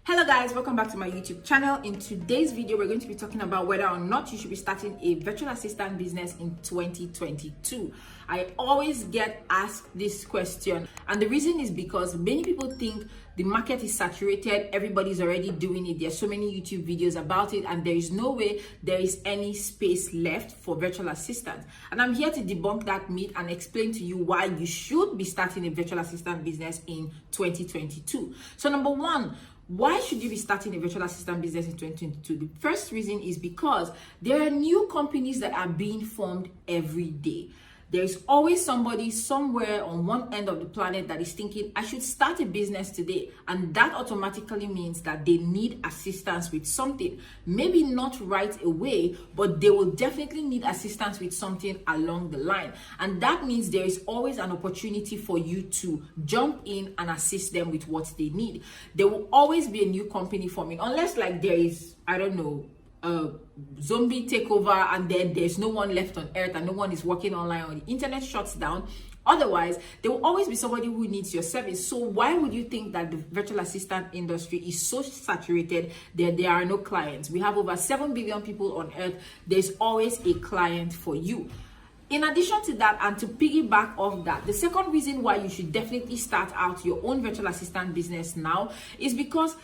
Hello guys, welcome back to my YouTube channel. In today's video, we're going to be talking about whether or not you should be starting a virtual assistant business in 2022. I always get asked this question, and the reason is because many people think the market is saturated, everybody's already doing it, there's so many YouTube videos about it, and there is no way there is any space left for virtual assistants. And I'm here to debunk that myth and explain to you why you should be starting a virtual assistant business in 2022. So number one, why should you be starting a virtual assistant business in 2022? The first reason is because there are new companies that are being formed every day. There's always somebody somewhere on one end of the planet that is thinking, I should start a business today. And that automatically means that they need assistance with something. Maybe not right away, but they will definitely need assistance with something along the line. And that means there is always an opportunity for you to jump in and assist them with what they need. There will always be a new company forming, unless like there is, I don't know, zombie takeover and then there's no one left on earth and no one is working online or the internet shuts down. Otherwise, there will always be somebody who needs your service. So why would you think that the virtual assistant industry is so saturated that there are no clients? We have over 7 billion people on earth. There's always a client for you. In addition to that, and to piggyback off that, the second reason why you should definitely start out your own virtual assistant business now is because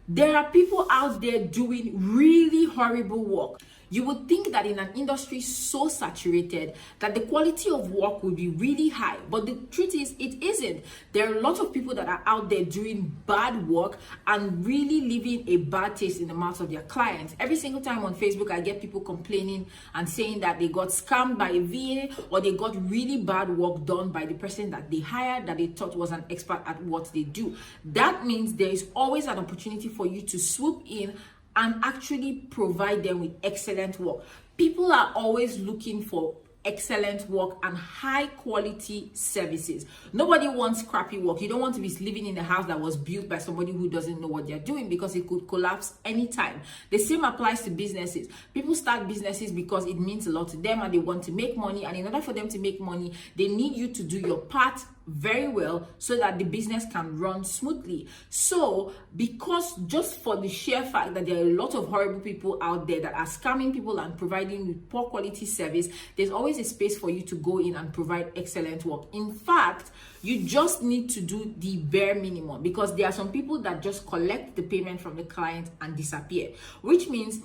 there are people out there doing really horrible work. You would think that in an industry so saturated that the quality of work would be really high, but the truth is it isn't. There are a lot of people that are out there doing bad work and really leaving a bad taste in the mouth of their clients. Every single time on Facebook, I get people complaining and saying that they got scammed by a VA or they got really bad work done by the person that they hired that they thought was an expert at what they do. That means there is always an opportunity for you to swoop in and actually provide them with excellent work. People are always looking for excellent work and high quality services. Nobody wants crappy work. You don't want to be living in a house that was built by somebody who doesn't know what they're doing, because it could collapse anytime. The same applies to businesses. People start businesses because it means a lot to them and they want to make money, and in order for them to make money, they need you to do your part very well so that the business can run smoothly. So because just for the sheer fact that there are a lot of horrible people out there that are scamming people and providing with poor quality service, there's always a space for you to go in and provide excellent work. In fact, you just need to do the bare minimum, because there are some people that just collect the payment from the client and disappear, which means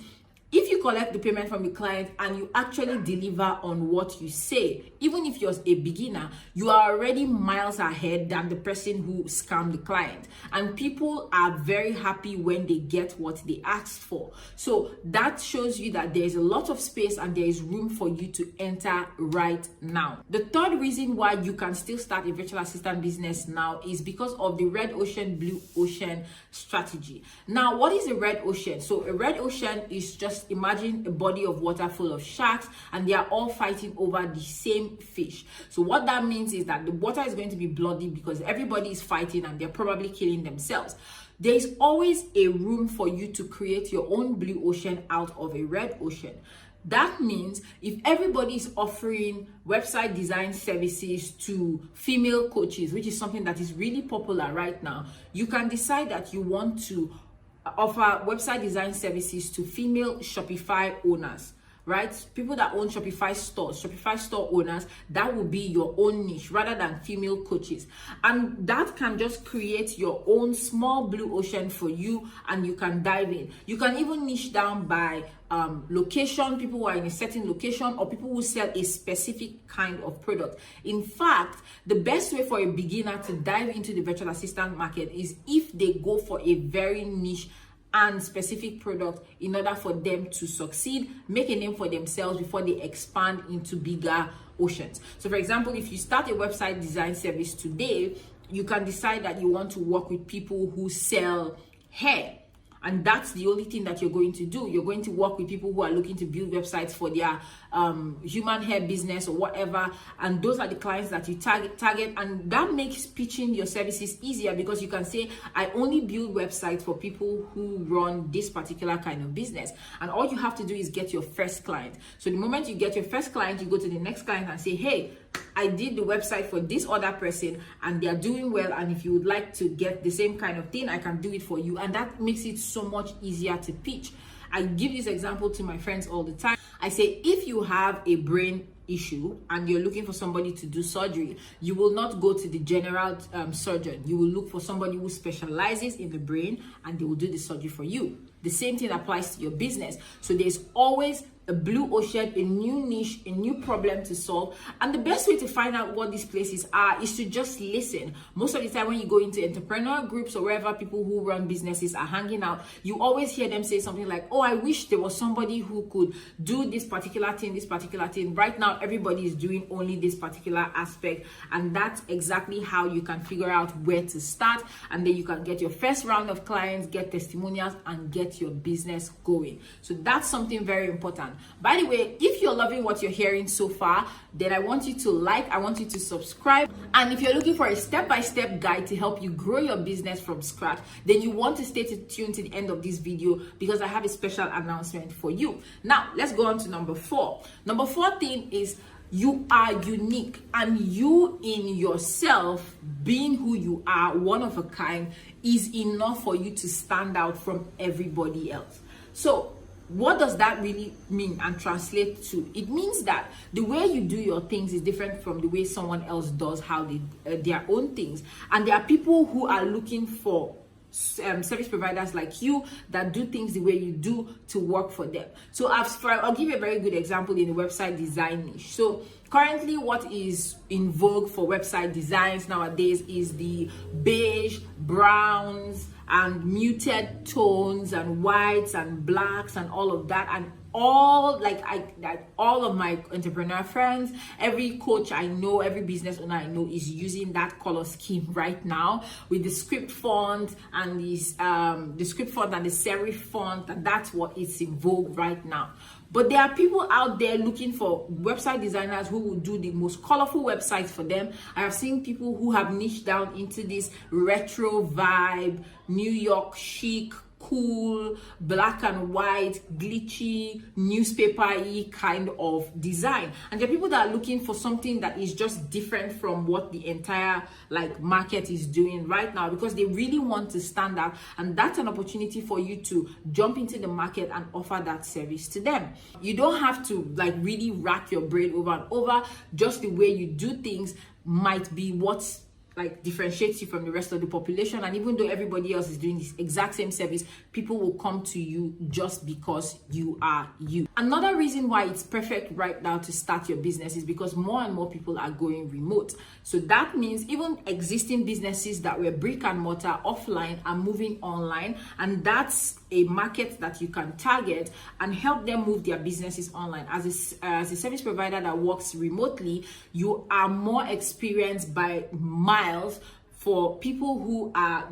if you collect the payment from the client and you actually deliver on what you say, even if you're a beginner, you are already miles ahead than the person who scammed the client. And people are very happy when they get what they asked for. So that shows you that there is a lot of space and there is room for you to enter right now. The third reason why you can still start a virtual assistant business now is because of the red ocean, blue ocean strategy. Now, what is a red ocean? So a red ocean is just, imagine a body of water full of sharks and they are all fighting over the same fish. So what that means is that the water is going to be bloody because everybody is fighting and they're probably killing themselves. There is always a room for you to create your own blue ocean out of a red ocean. That means if everybody is offering website design services to female coaches, which is something that is really popular right now, you can decide that you want to offer website design services to female Shopify owners, right? People that own Shopify stores, Shopify store owners. That will be your own niche rather than female coaches. And that can just create your own small blue ocean for you, and you can dive in. You can even niche down by location, people who are in a certain location, or people who sell a specific kind of product. In fact, the best way for a beginner to dive into the virtual assistant market is if they go for a very niche and specific product in order for them to succeed, make a name for themselves before they expand into bigger oceans. So for example, if you start a website design service today, you can decide that you want to work with people who sell hair. And that's the only thing that you're going to do. You're going to work with people who are looking to build websites for their human hair business or whatever. And those are the clients that you target. And that makes pitching your services easier, because you can say, I only build websites for people who run this particular kind of business. And all you have to do is get your first client. So the moment you get your first client, you go to the next client and say, hey, I did the website for this other person and they are doing well, and if you would like to get the same kind of thing, I can do it for you. And that makes it so much easier to pitch. I give this example to my friends all the time. I say, if you have a brain issue and you're looking for somebody to do surgery, you will not go to the general surgeon. You will look for somebody who specializes in the brain, and they will do the surgery for you. The same thing applies to your business. So there's always a blue ocean, a new niche, a new problem to solve. And the best way to find out what these places are is to just listen. Most of the time when you go into entrepreneur groups or wherever people who run businesses are hanging out, you always hear them say something like, oh, I wish there was somebody who could do this particular thing, this particular thing. Right now, everybody is doing only this particular aspect. And that's exactly how you can figure out where to start. And then you can get your first round of clients, get testimonials, and get your business going. So that's something very important. By the way, if you're loving what you're hearing so far, then I want you to like, I want you to subscribe. And if you're looking for a step-by-step guide to help you grow your business from scratch, then you want to stay tuned to the end of this video, because I have a special announcement for you. Now, let's go on to number 4. Number 4 thing is, you are unique, and you in yourself, being who you are, one of a kind, is enough for you to stand out from everybody else. So what does that really mean and translate to? It means that the way you do your things is different from the way someone else does their own things. And there are people who are looking for service providers like you that do things the way you do to work for them. So I'll give you a very good example in the website design niche. So currently what is in vogue for website designs nowadays is the beige, browns, and muted tones, and whites and blacks and all of that. And all all of my entrepreneur friends, every coach I know, every business owner I know is using that color scheme right now, with the script font and the serif font, and that's what is in vogue right now. But there are people out there looking for website designers who will do the most colorful websites for them. I have seen people who have niched down into this retro vibe, New York chic, cool, black and white, glitchy, newspaper-y kind of design. And there are people that are looking for something that is just different from what the entire market is doing right now, because they really want to stand out. And that's an opportunity for you to jump into the market and offer that service to them. You don't have to really rack your brain over and over. Just the way you do things might be what's differentiates you from the rest of the population. And even though everybody else is doing this exact same service, people will come to you just because you are you. Another reason why it's perfect right now to start your business is because more and more people are going remote. So that means even existing businesses that were brick and mortar offline are moving online, and that's a market that you can target and help them move their businesses online. As a service provider that works remotely, you are more experienced by miles for people who are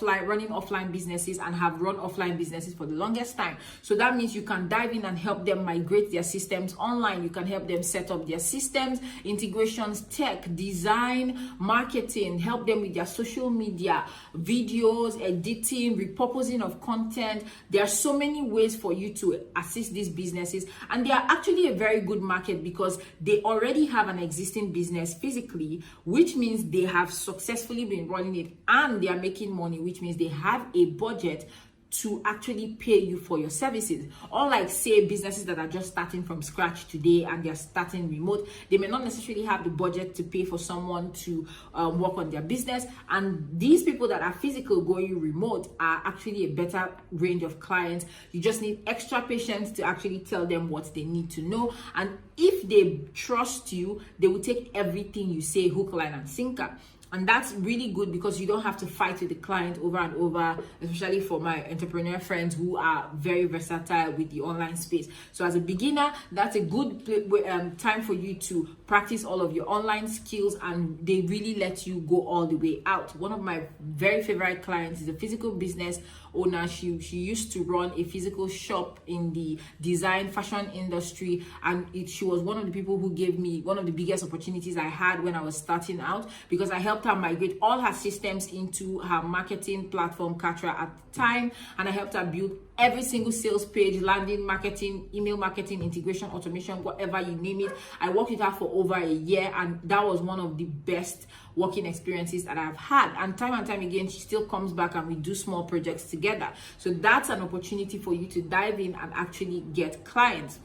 running offline businesses and have run offline businesses for the longest time. So that means you can dive in and help them migrate their systems online. You can help them set up their systems, integrations, tech, design, marketing, help them with their social media, videos, editing, repurposing of content. There are so many ways for you to assist these businesses, and they are actually a very good market because they already have an existing business physically, which means they have successfully been running it and they are making money, which means they have a budget to actually pay you for your services. Unlike, say, businesses that are just starting from scratch today and they're starting remote, they may not necessarily have the budget to pay for someone to work on their business. And these people that are physical going remote are actually a better range of clients. You just need extra patience to actually tell them what they need to know. And if they trust you, they will take everything you say hook, line, and sinker. And that's really good because you don't have to fight with the client over and over, especially for my entrepreneur friends who are very versatile with the online space. So as a beginner, that's a good time for you to practice all of your online skills, and they really let you go all the way out. One of my very favorite clients is a physical business owner. She used to run a physical shop in the design fashion industry, and she was one of the people who gave me one of the biggest opportunities I had when I was starting out, because I helped her migrate all her systems into her marketing platform Katra at the time, and I helped her build every single sales page, landing, marketing, email marketing, integration, automation, whatever you name it. I worked with her for over a year, and that was one of the best working experiences that I've had. And time again, she still comes back and we do small projects together. So that's an opportunity for you to dive in and actually get clients.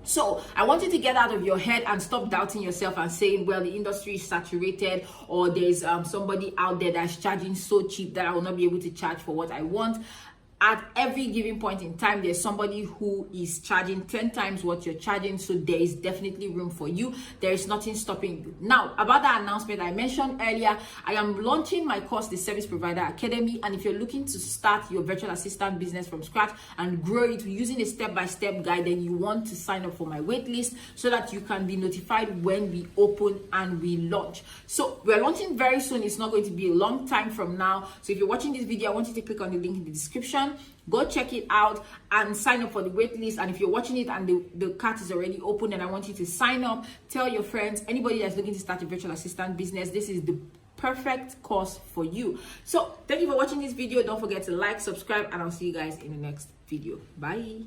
So I want you to get out of your head and stop doubting yourself and saying, well, the industry is saturated, or there's somebody out there that's charging so cheap that I will not be able to charge for what I want. At every given point in time, there's somebody who is charging 10 times what you're charging. So there is definitely room for you. There is nothing stopping you. Now, about that announcement I mentioned earlier, I am launching my course, the Service Provider Academy. And if you're looking to start your virtual assistant business from scratch and grow it using a step-by-step guide, then you want to sign up for my wait list so that you can be notified when we open and we launch. So we're launching very soon. It's not going to be a long time from now. So if you're watching this video, I want you to click on the link in the description. Go check it out and sign up for the wait list. And if you're watching it and the cart is already open, and I want you to sign up, tell your friends, anybody that's looking to start a virtual assistant business, this is the perfect course for you. So thank you for watching this video. Don't forget to like, subscribe, and I'll see you guys in the next video. Bye.